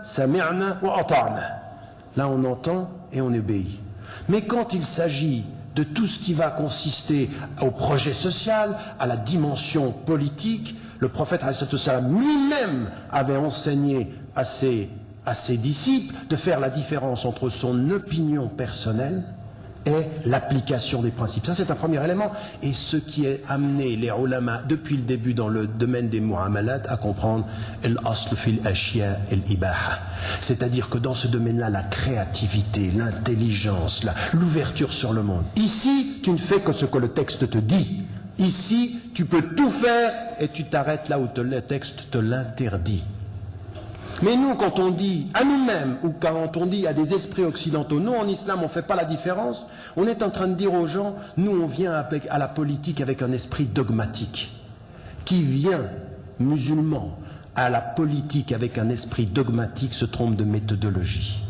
sami'na wa ata'na. Là, on entend et on obéit. Mais quand il s'agit de tout ce qui va consister au projet social, à la dimension politique, le prophète lui-même avait enseigné à ses disciples de faire la différence entre son opinion personnelle et l'application des principes. Ça, c'est un premier élément. Et ce qui a amené les ulama depuis le début dans le domaine des mu'amalat à comprendre al-asl fil ashya al-ibaha. C'est-à-dire que dans ce domaine-là, la créativité, l'intelligence, l'ouverture sur le monde. Ici, tu ne fais que ce que le texte te dit. Ici, tu peux tout faire et tu t'arrêtes là où le texte te l'interdit. Mais nous, quand on dit à nous-mêmes, ou quand on dit à des esprits occidentaux, nous en islam on ne fait pas la différence, on est en train de dire aux gens, nous on vient à la politique avec un esprit dogmatique. Qui vient, musulman, à la politique avec un esprit dogmatique se trompe de méthodologie.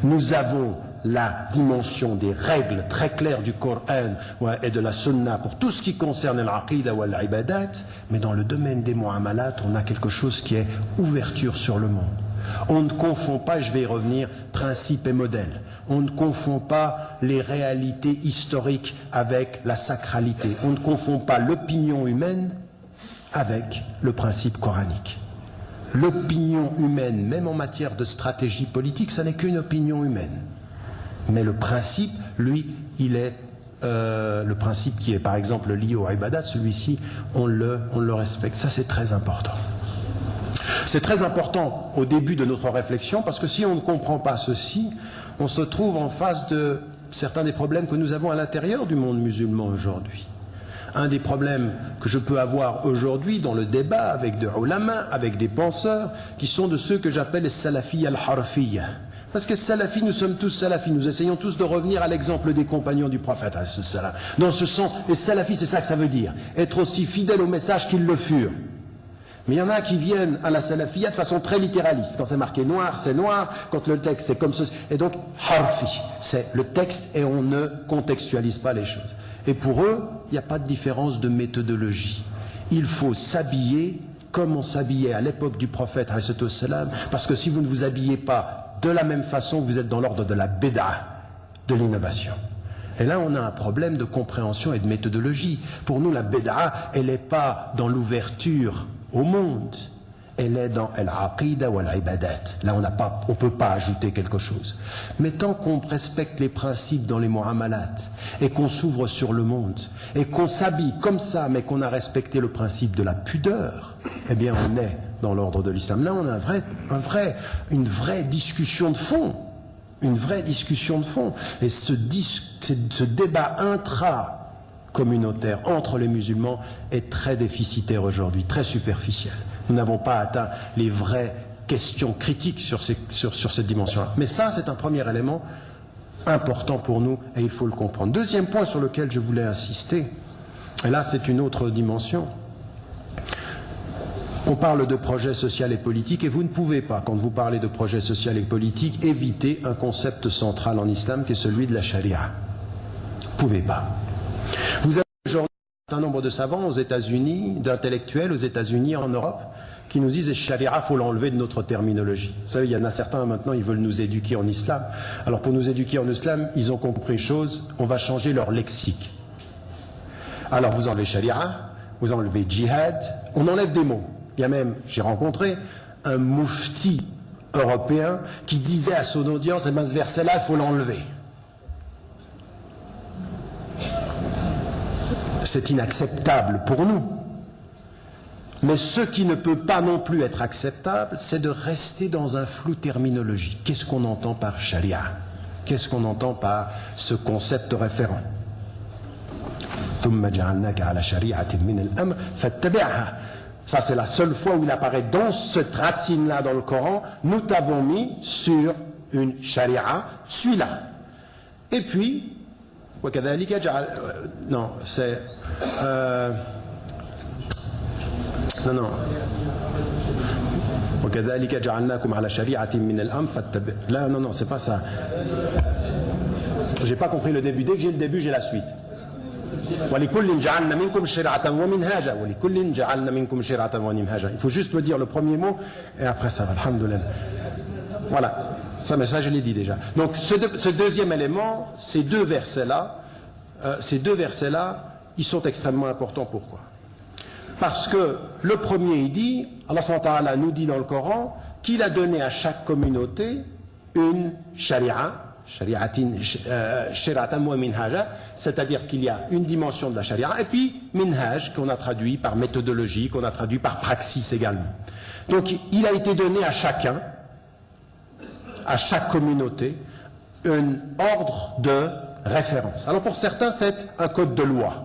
Nous avons la dimension des règles très claires du Coran et de la Sunna pour tout ce qui concerne l'aqida ou l'ibadat, mais dans le domaine des mu'amalat, on a quelque chose qui est ouverture sur le monde. On ne confond pas, je vais y revenir, principe et modèle. On ne confond pas les réalités historiques avec la sacralité. On ne confond pas l'opinion humaine avec le principe coranique. L'opinion humaine, même en matière de stratégie politique, ça n'est qu'une opinion humaine. Mais le principe, lui, il est le principe qui est par exemple lié au ibadat, celui-ci, on le respecte. Ça, c'est très important. C'est très important au début de notre réflexion, parce que si on ne comprend pas ceci, on se trouve en face de certains des problèmes que nous avons à l'intérieur du monde musulman aujourd'hui. Un des problèmes que je peux avoir aujourd'hui dans le débat avec des ulama, avec des penseurs, qui sont de ceux que j'appelle les salafis al-harfiyya. Parce que salafis, nous sommes tous salafis, nous essayons tous de revenir à l'exemple des compagnons du prophète. Dans ce sens, les salafis, c'est ça que ça veut dire, être aussi fidèles au message qu'ils le furent. Mais il y en a qui viennent à la salafiyya de façon très littéraliste. Quand c'est marqué noir, c'est noir. Quand le texte c'est comme ceci. Et donc, harfi, c'est le texte et on ne contextualise pas les choses. Et pour eux, il n'y a pas de différence de méthodologie. Il faut s'habiller comme on s'habillait à l'époque du prophète, parce que si vous ne vous habillez pas de la même façon, vous êtes dans l'ordre de la bid'a, de l'innovation. Et là, on a un problème de compréhension et de méthodologie. Pour nous, la bid'a, elle n'est pas dans l'ouverture au monde, elle est dans al-aqida ou al-ibadat. Là, on peut pas ajouter quelque chose. Mais tant qu'on respecte les principes dans les mu'amalat, et qu'on s'ouvre sur le monde, et qu'on s'habille comme ça, mais qu'on a respecté le principe de la pudeur, eh bien, on est dans l'ordre de l'islam. Là, on a une vraie discussion de fond. Une vraie discussion de fond. Et ce débat intra-communautaire entre les musulmans est très déficitaire aujourd'hui, très superficiel. Nous n'avons pas atteint les vraies questions critiques sur cette dimension-là. Mais ça, c'est un premier élément important pour nous et il faut le comprendre. Deuxième point sur lequel je voulais insister, et là, c'est une autre dimension. On parle de projet social et politique et vous ne pouvez pas, quand vous parlez de projet social et politique, éviter un concept central en islam qui est celui de la charia. Vous ne pouvez pas. Vous avez aujourd'hui un certain nombre de savants aux États-Unis, d'intellectuels aux États-Unis, en Europe, qui nous disent que la charia, il faut l'enlever de notre terminologie. Vous savez, il y en a certains maintenant, ils veulent nous éduquer en islam. Alors pour nous éduquer en islam, ils ont compris une chose, on va changer leur lexique. Alors vous enlevez charia, vous enlevez djihad, on enlève des mots. Il y a même, j'ai rencontré un moufti européen qui disait à son audience, eh ben, ce verset-là, il faut l'enlever. C'est inacceptable pour nous. Mais ce qui ne peut pas non plus être acceptable, c'est de rester dans un flou terminologique. Qu'est-ce qu'on entend par charia? Qu'est-ce qu'on entend par ce concept référent? ثم جعلناك على شريعة من الأمر فاتبعها. Ça, c'est la seule fois où il apparaît dans cette racine-là dans le Coran. Nous t'avons mis sur une charia, suis-la. Et puis, non, c'est... non. Là, non, c'est pas ça. J'ai pas compris le début. Dès que j'ai le début, j'ai la suite. Il faut juste me dire le premier mot et après ça va, alhamdoulilah. Voilà, mais ça je l'ai dit déjà. Donc ce deuxième élément, ces deux versets-là, ils sont extrêmement importants. Pourquoi? Parce que le premier, il dit, Allah subhanahu wa ta'ala nous dit dans le Coran qu'il a donné à chaque communauté une sharia, shari'atan wa minhaja, c'est-à-dire qu'il y a une dimension de la sharia, et puis minhaj, qu'on a traduit par méthodologie, qu'on a traduit par praxis également. Donc il a été donné à chacun, à chaque communauté, un ordre de référence. Alors pour certains, c'est un code de loi.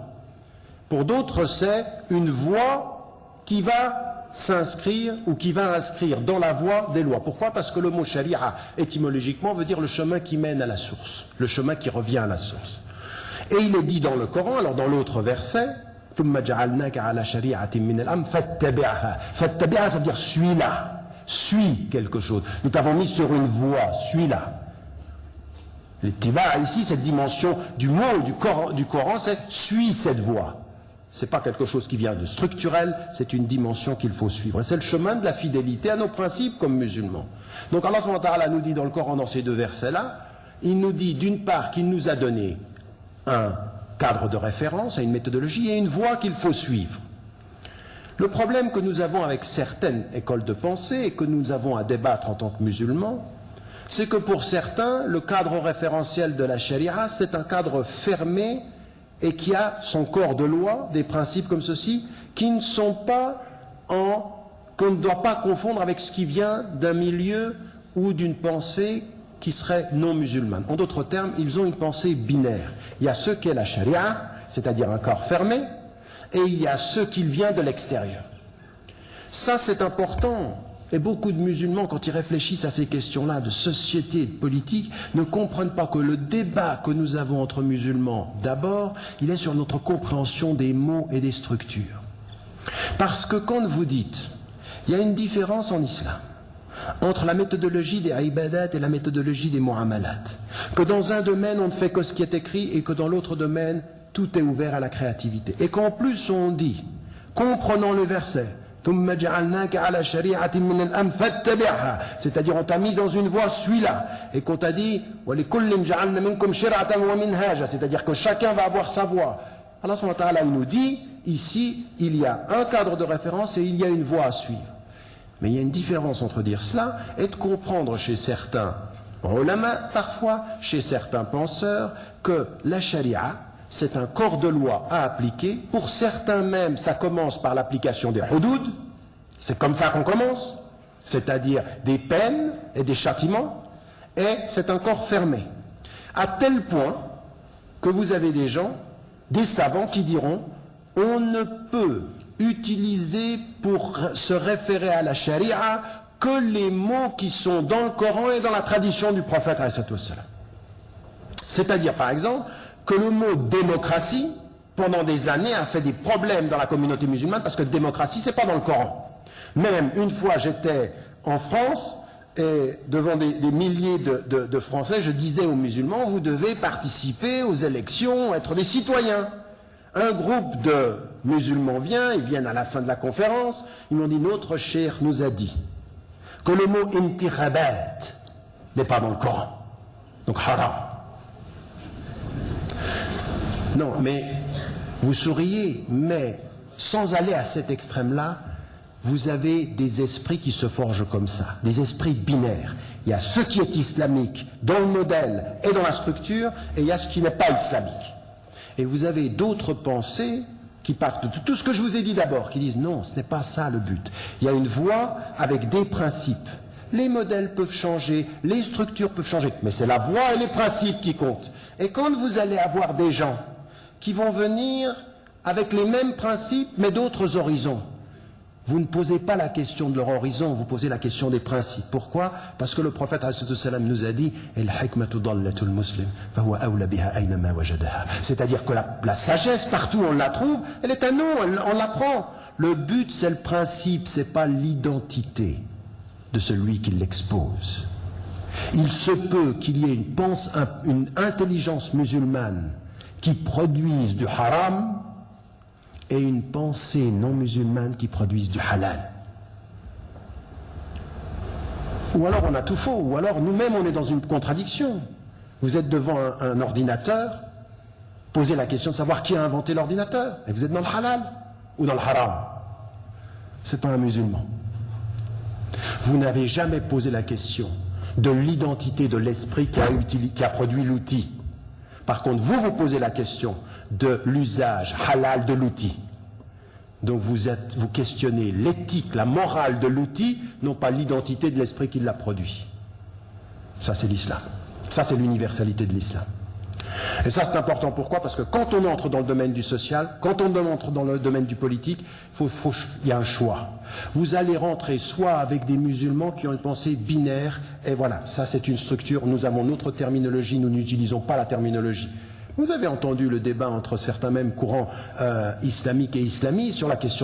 Pour d'autres, c'est une voie qui va s'inscrire ou qui va inscrire dans la voie des lois. Pourquoi? Parce que le mot sharia, étymologiquement, veut dire le chemin qui mène à la source, le chemin qui revient à la source. Et il est dit dans le Coran, alors dans l'autre verset, ثُمَّ جَعَلْنَاكَ عَلَى شَرِيعَةٍ مِّنَ الْأَمْرِ فَاتَّبِعْهَا. Fattabi'ha, ça veut dire suis-la, suis quelque chose. Nous t'avons mis sur une voie, suis-la. L'ittiba' ici, cette dimension du mot du Coran, c'est suis cette voie. Ce n'est pas quelque chose qui vient de structurel, c'est une dimension qu'il faut suivre. Et c'est le chemin de la fidélité à nos principes comme musulmans. Donc Allah subhanahu wa ta'ala nous dit dans le Coran, dans ces deux versets-là, il nous dit d'une part qu'il nous a donné un cadre de référence, une méthodologie et une voie qu'il faut suivre. Le problème que nous avons avec certaines écoles de pensée et que nous avons à débattre en tant que musulmans, c'est que pour certains, le cadre référentiel de la charia, c'est un cadre fermé et qui a son corps de loi, des principes comme ceci, qui ne sont pas qu'on ne doit pas confondre avec ce qui vient d'un milieu ou d'une pensée qui serait non musulmane. En d'autres termes, ils ont une pensée binaire. Il y a ce qu'est la charia, c'est-à-dire un corps fermé, et il y a ce qui vient de l'extérieur. Ça, c'est important. Et beaucoup de musulmans, quand ils réfléchissent à ces questions-là de société et de politique, ne comprennent pas que le débat que nous avons entre musulmans, d'abord, il est sur notre compréhension des mots et des structures. Parce que quand vous dites, il y a une différence en islam entre la méthodologie des ibadat et la méthodologie des mu'amalat, que dans un domaine on ne fait que ce qui est écrit et que dans l'autre domaine tout est ouvert à la créativité, et qu'en plus on dit, comprenant le verset, c'est-à-dire on t'a mis dans une voie, suis-la, et qu'on t'a dit c'est-à-dire que chacun va avoir sa voie. Allah subhanahu wa ta'ala nous dit ici il y a un cadre de référence et il y a une voie à suivre. Mais il y a une différence entre dire cela et de comprendre chez certains ulama, parfois chez certains penseurs, que la charia c'est un corps de loi à appliquer. Pour certains même, ça commence par l'application des hudud. C'est comme ça qu'on commence. C'est-à-dire des peines et des châtiments. Et c'est un corps fermé. À tel point que vous avez des gens, des savants qui diront on ne peut utiliser pour se référer à la charia que les mots qui sont dans le Coran et dans la tradition du prophète. C'est-à-dire, par exemple, que le mot démocratie, pendant des années, a fait des problèmes dans la communauté musulmane, parce que démocratie, c'est pas dans le Coran. Même une fois, j'étais en France, et devant des milliers de Français, je disais aux musulmans, vous devez participer aux élections, être des citoyens. Un groupe de musulmans vient, ils viennent à la fin de la conférence, ils m'ont dit, notre cheikh nous a dit que le mot intikhabat n'est pas dans le Coran. Donc haram. Non, mais vous souriez, mais sans aller à cet extrême-là, vous avez des esprits qui se forgent comme ça, des esprits binaires. Il y a ce qui est islamique dans le modèle et dans la structure, et il y a ce qui n'est pas islamique. Et vous avez d'autres pensées qui partent de tout ce que je vous ai dit d'abord, qui disent non, ce n'est pas ça le but. Il y a une voie avec des principes. Les modèles peuvent changer, les structures peuvent changer, mais c'est la voie et les principes qui comptent. Et quand vous allez avoir des gens qui vont venir avec les mêmes principes, mais d'autres horizons, vous ne posez pas la question de leur horizon, vous posez la question des principes. Pourquoi? Parce que le prophète nous a dit c'est-à-dire que la sagesse, partout on la trouve, elle est à nous, on l'apprend. Le but, c'est le principe, c'est pas l'identité de celui qui l'expose. Il se peut qu'il y ait une intelligence musulmane qui produise du haram et une pensée non musulmane qui produise du halal. Ou alors on a tout faux, ou alors nous-mêmes on est dans une contradiction. Vous êtes devant un ordinateur, posez la question de savoir qui a inventé l'ordinateur. Et vous êtes dans le halal ou dans le haram. C'est pas un musulman. Vous n'avez jamais posé la question de l'identité de l'esprit qui a produit l'outil. Par contre, vous posez la question de l'usage halal de l'outil. Donc vous questionnez l'éthique, la morale de l'outil, non pas l'identité de l'esprit qui l'a produit. Ça c'est l'islam. Ça c'est l'universalité de l'islam. Et ça c'est important, pourquoi? Parce que quand on entre dans le domaine du social, quand on entre dans le domaine du politique, il y a un choix. Vous allez rentrer soit avec des musulmans qui ont une pensée binaire, et voilà, ça c'est une structure, nous avons notre terminologie, nous n'utilisons pas la terminologie. Vous avez entendu le débat entre certains mêmes courants islamiques et islamistes sur la question